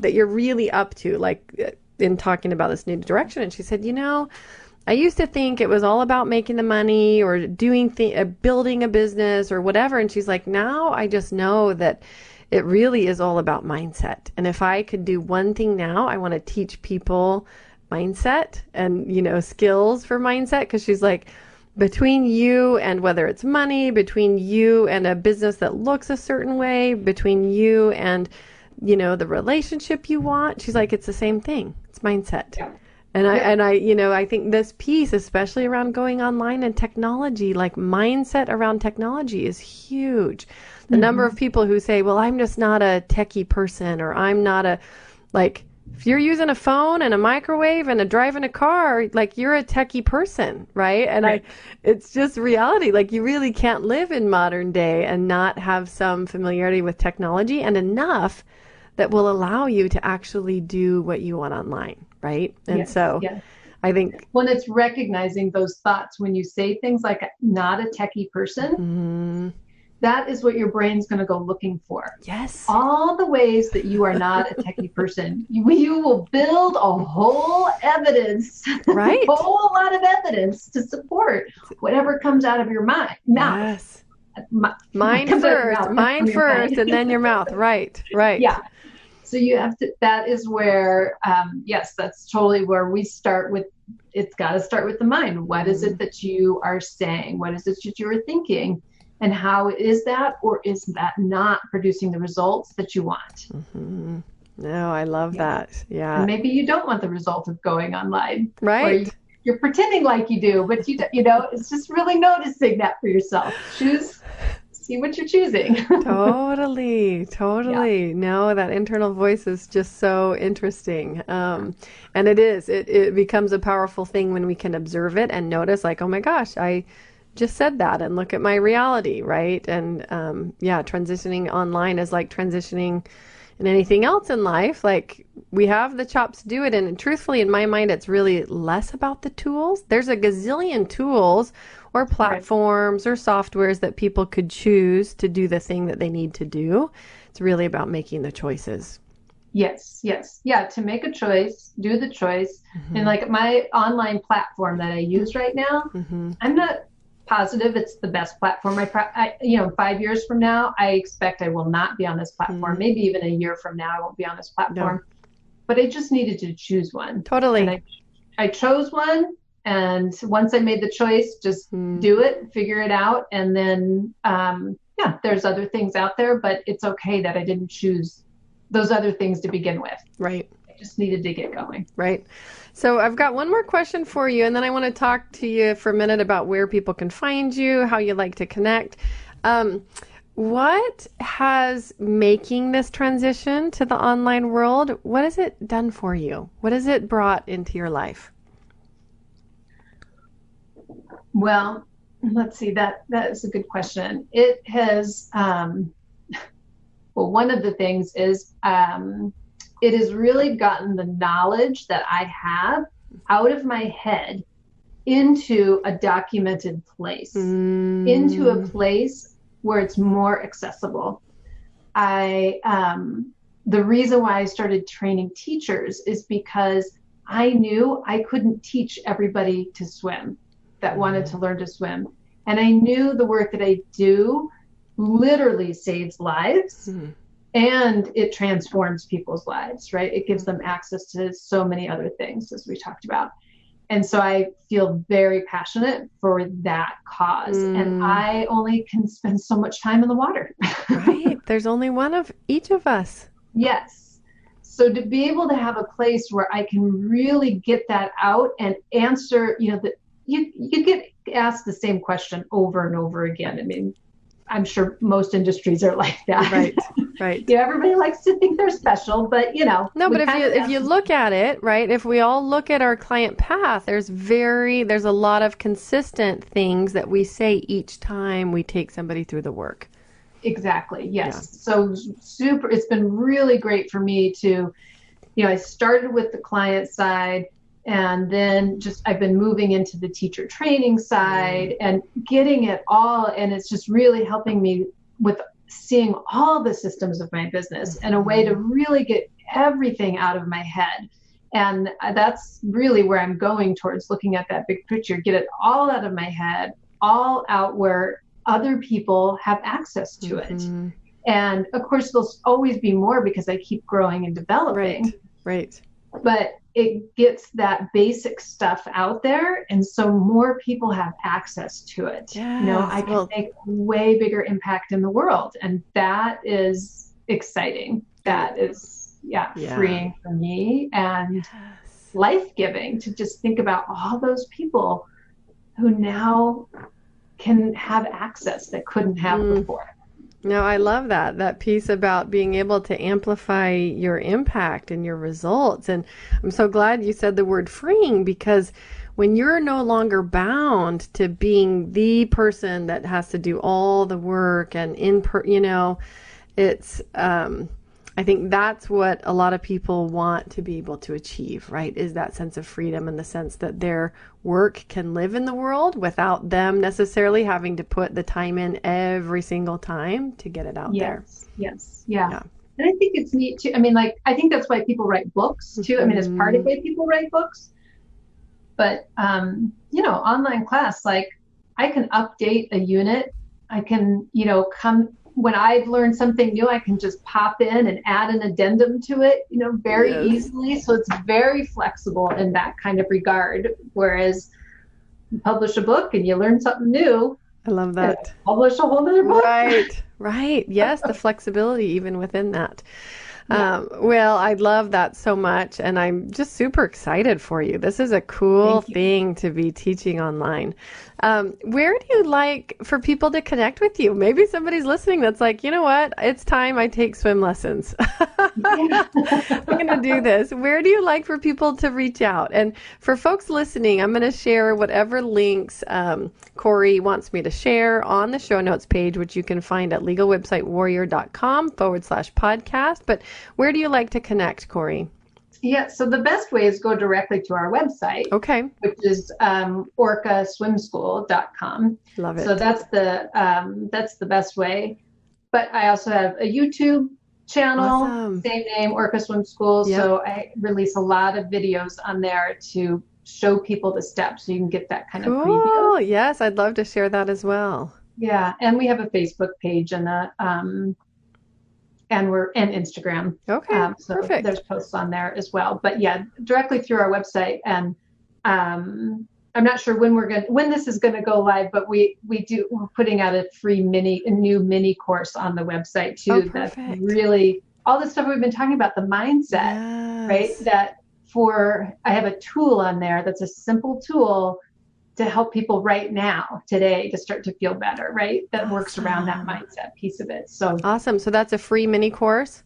Speaker 3: that you're really up to, like in talking about this new direction? And she said, I used to think it was all about making the money or building a business or whatever. And she's like, now I just know that it really is all about mindset. And if I could do one thing now, I want to teach people mindset and, skills for mindset. Because she's like, between you and whether it's money, between you and a business that looks a certain way, between you and, the relationship you want, she's like, it's the same thing. It's mindset. Yeah. And I think this piece, especially around going online and technology, like mindset around technology is huge. The number of people who say, well, I'm just not a techie person, or I'm not if you're using a phone and a microwave and driving a car, like you're a techie person, right? And it's just reality. Like you really can't live in modern day and not have some familiarity with technology and enough that will allow you to actually do what you want online, right? And I think
Speaker 2: when it's recognizing those thoughts, when you say things like not a techie person, that is what your brain's going to go looking for.
Speaker 3: Yes.
Speaker 2: All the ways that you are not a techie person, you will build a whole evidence,
Speaker 3: right?
Speaker 2: A whole lot of evidence to support whatever comes out of your mouth.
Speaker 3: Yes. Mind first, and then your mouth. Right.
Speaker 2: Yeah. So you have to, that is where, yes, that's totally where we start with, it's got to start with the mind. What is it that you are saying? What is it that you are thinking? And how is that, or is that not producing the results that you want?
Speaker 3: Mm-hmm. No, I love that. Yeah.
Speaker 2: And maybe you don't want the result of going online.
Speaker 3: Right.
Speaker 2: Or you're pretending like you do, but it's just really noticing that for yourself. See what you're choosing.
Speaker 3: Totally. Yeah. No, that internal voice is just so interesting. And it becomes a powerful thing when we can observe it and notice, like, oh my gosh, I just said that, and look at my reality, right? And transitioning online is like transitioning in anything else in life. Like, we have the chops to do it, and truthfully, in my mind, it's really less about the tools. There's a gazillion tools or platforms or softwares that people could choose to do the thing that they need to do. It's really about making the choices.
Speaker 2: Yes. Yeah, to make a choice, do the choice. And like my online platform that I use right now, I'm not positive it's the best platform. 5 years from now, I expect I will not be on this platform. Maybe even a year from now, I won't be on this platform. No. But I just needed to choose one.
Speaker 3: Totally.
Speaker 2: And I chose one. And once I made the choice, just do it, figure it out. And then, there's other things out there, but it's okay that I didn't choose those other things to begin with.
Speaker 3: Right.
Speaker 2: I just needed to get going.
Speaker 3: Right. So I've got one more question for you, and then I want to talk to you for a minute about where people can find you, how you like to connect. What has making this transition to the online world, what has it done for you? What has it brought into your life?
Speaker 2: Well, let's see, that is a good question. It has, one of the things is it has really gotten the knowledge that I have out of my head into a documented place, into a place where it's more accessible. The reason why I started training teachers is because I knew I couldn't teach everybody to swim that wanted to learn to swim. And I knew the work that I do literally saves lives and it transforms people's lives, right? It gives them access to so many other things, as we talked about. And so I feel very passionate for that cause. And I only can spend so much time in the water.
Speaker 3: Right. There's only one of each of us.
Speaker 2: Yes. So to be able to have a place where I can really get that out and answer, you get asked the same question over and over again. I mean, I'm sure most industries are like that.
Speaker 3: Right.
Speaker 2: Everybody likes to think they're special, but
Speaker 3: No, but if you look at it, right, if we all look at our client path, there's a lot of consistent things that we say each time we take somebody through the work.
Speaker 2: Exactly. Yes. Yeah. So it's been really great for me to, I started with the client side, and then I've been moving into the teacher training side and getting it all. And it's just really helping me with seeing all the systems of my business and a way to really get everything out of my head. And that's really where I'm going towards, looking at that big picture, get it all out of my head, all out where other people have access to it. And of course, there'll always be more because I keep growing and developing.
Speaker 3: Right.
Speaker 2: But it gets that basic stuff out there, and so more people have access to it.
Speaker 3: Yes,
Speaker 2: I can make a way bigger impact in the world, and that is exciting. That is freeing for me and life-giving to just think about all those people who now can have access that couldn't have before.
Speaker 3: No, I love that piece about being able to amplify your impact and your results. And I'm so glad you said the word freeing, because when you're no longer bound to being the person that has to do all the work and it's, I think that's what a lot of people want to be able to achieve, right? Is that sense of freedom, in the sense that their work can live in the world without them necessarily having to put the time in every single time to get it out there.
Speaker 2: Yes. Yeah. And I think it's neat too. I mean, I think that's why people write books too. I mean, it's part of why people write books. But, online class, I can update a unit. I can, when I've learned something new, I can just pop in and add an addendum to it, very easily. So it's very flexible in that kind of regard. Whereas you publish a book and you learn something new.
Speaker 3: I love that.
Speaker 2: Publish a whole other book.
Speaker 3: Right. Yes, the flexibility even within that. Well, I love that so much, and I'm just super excited for you. This is a cool thing to be teaching online. Where do you like for people to connect with you? Maybe somebody's listening that's like, you know what? It's time I take swim lessons. I'm going to do this. Where do you like for people to reach out? And for folks listening, I'm going to share whatever links Cori wants me to share on the show notes page, which you can find at legalwebsitewarrior.com/podcast. But where do you like to connect, Cori?
Speaker 2: Yeah, so the best way is go directly to our website, which is orcaswimschool.com.
Speaker 3: Love it.
Speaker 2: So that's the best way. But I also have a YouTube channel, same name, Orca Swim School. Yep. So I release a lot of videos on there to show people the steps, so you can get that kind of preview.
Speaker 3: Yes, I'd love to share that as well.
Speaker 2: Yeah, and we have a Facebook page and and Instagram.
Speaker 3: Okay,
Speaker 2: so
Speaker 3: perfect.
Speaker 2: There's posts on there as well. But yeah, directly through our website. And I'm not sure when this is gonna go live, but we're putting out a new mini course on the website too. That's really all the stuff we've been talking about, the mindset, right? I have a tool on there that's a simple tool to help people right now, today, to start to feel better, right? That works around that mindset piece of it. So
Speaker 3: awesome. So that's a free mini course?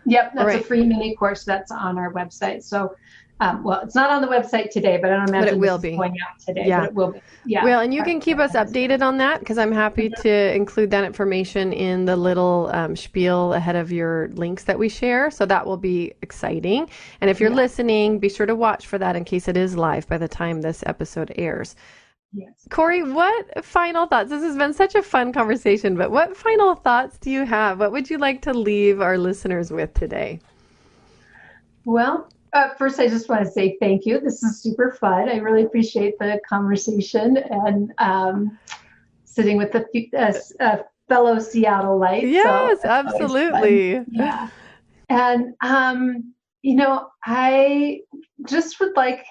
Speaker 2: Yep, that's a free mini course that's on our website. So, it's not on the website today, but I don't imagine
Speaker 3: it will be
Speaker 2: going out today, but it will be. Yeah.
Speaker 3: Well, and you can keep us updated on that, because I'm happy to include that information in the little spiel ahead of your links that we share. So that will be exciting. And if you're listening, be sure to watch for that in case it is live by the time this episode airs.
Speaker 2: Yes.
Speaker 3: Cori, what final thoughts? This has been such a fun conversation, but what final thoughts do you have? What would you like to leave our listeners with today?
Speaker 2: Well, first, I just want to say thank you. This is super fun. I really appreciate the conversation and sitting with the fellow Seattleite.
Speaker 3: Yes, so absolutely.
Speaker 2: Yeah. And, I just would like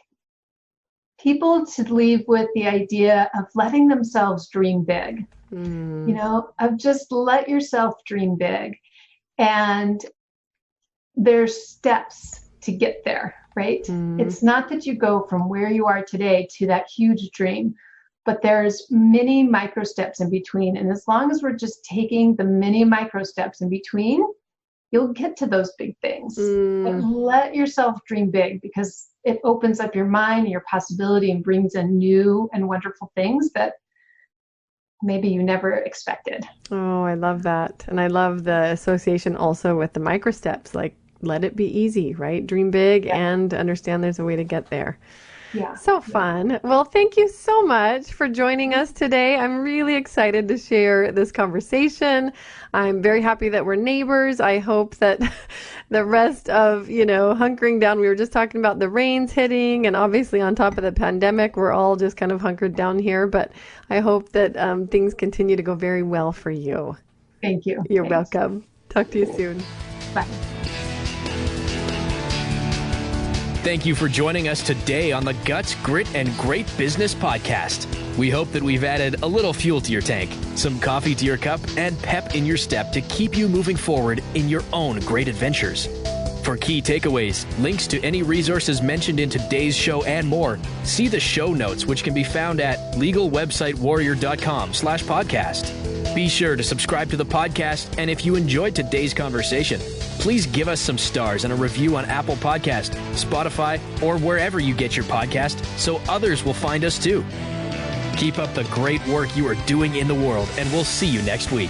Speaker 2: people to leave with the idea of letting themselves dream big, of just let yourself dream big. And there's steps to get there, right? It's not that you go from where you are today to that huge dream, but there's many micro steps in between. And as long as we're just taking the many micro steps in between, you'll get to those big things. But let yourself dream big, because it opens up your mind and your possibility and brings in new and wonderful things that maybe you never expected.
Speaker 3: Oh, I love that. And I love the association also with the micro steps, like let it be easy, right? Dream big and understand there's a way to get there.
Speaker 2: Yeah.
Speaker 3: So fun. Well, thank you so much for joining us today. I'm really excited to share this conversation. I'm very happy that we're neighbors. I hope that the rest of, hunkering down, we were just talking about the rains hitting, and obviously on top of the pandemic, we're all just kind of hunkered down here, but I hope that things continue to go very well for you.
Speaker 2: Thank you.
Speaker 3: You're welcome. Talk to you soon.
Speaker 2: Bye.
Speaker 1: Thank you for joining us today on the Guts, Grit, and Great Business podcast. We hope that we've added a little fuel to your tank, some coffee to your cup, and pep in your step to keep you moving forward in your own great adventures. For key takeaways, links to any resources mentioned in today's show and more, see the show notes, which can be found at legalwebsitewarrior.com/podcast. Be sure to subscribe to the podcast, and if you enjoyed today's conversation, please give us some stars and a review on Apple Podcast, Spotify, or wherever you get your podcast so others will find us too. Keep up the great work you are doing in the world, and we'll see you next week.